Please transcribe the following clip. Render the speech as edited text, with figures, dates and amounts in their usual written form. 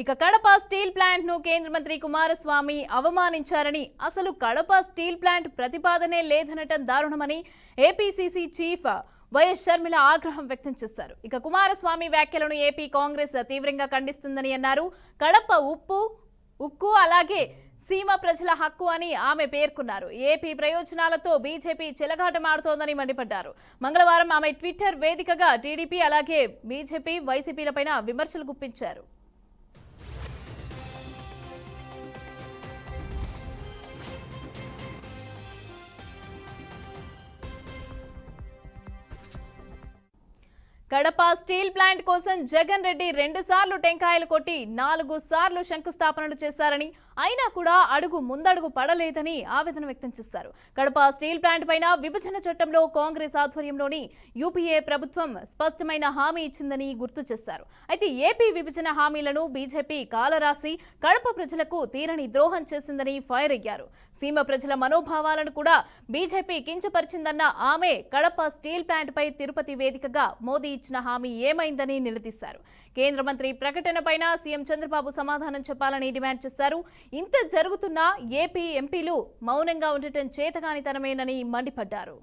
ఇక Kadapa steel plant ను కేంద్ర మంత్రి కుమారస్వామి అవమానించారని, అసలు కడప స్టీల్ ప్లాంట్ ప్రతిపాదనే లేదనటం దారుణమని ఏపీసీసీ చీఫ్ వైఎస్ షర్మిల ఆగ్రహం వ్యక్తం చేశారు. ఇక కుమారస్వామి వ్యాఖ్యలను ఏపీ కాంగ్రెస్ తీవ్రంగా ఖండిస్తుందని అన్నారు. కడప ఉక్కు అలాగే సీమ ప్రజల హక్కు అని ఆమె పేర్కొన్నారు. ఏపీ ప్రయోజనాలతో బీజేపీ చెలగాటమాడుతోందని మండిపడ్డారు. మంగళవారం ఆమె ట్విట్టర్ వేదికగా టీడీపీ అలాగే బీజేపీ వైసీపీలపైన విమర్శలు గుప్పించారు. కడప స్టీల్ ప్లాంట్ కోసం జగన్ రెడ్డి 2 సార్లు టెంకాయలు కొట్టి 4 సార్లు శంకుస్థాపనలు చేశారని, అయినా కూడా అడుగు ముందడుగు పడలేదని ఆవేదన వ్యక్తం చేశారు. కడప స్టీల్ ప్లాంట్ పైన విభజన చట్టంలో కాంగ్రెస్ ఆధ్వర్యంలోని యూపీఏ ప్రభుత్వం స్పష్టమైన హామీ ఇచ్చిందని గుర్తు చేశారు. అయితే ఏపీ విభజన హామీలను బీజేపీ కాలరాసి కడప ప్రజలకు తీరని ద్రోహం చేసిందని ఫైర్ అయ్యారు. సీమ ప్రజల మనోభావాలను కూడా బీజేపీ కించపరిచిందన్న ఆమె కడప స్టీల్ ప్లాంట్ పై తిరుపతి వేదికగా మోదీ ఇచ్చిన హామీ ఏమైందని నిలదీశారు. కేంద్ర మంత్రి ప్రకటనపైన సీఎం చంద్రబాబు సమాధానం చెప్పాలని డిమాండ్ చేశారు. ఇంత జరుగుతున్నా ఏపీ ఎంపీలు మౌనంగా ఉండటం చేతగానితనమేనని మండిపడ్డారు.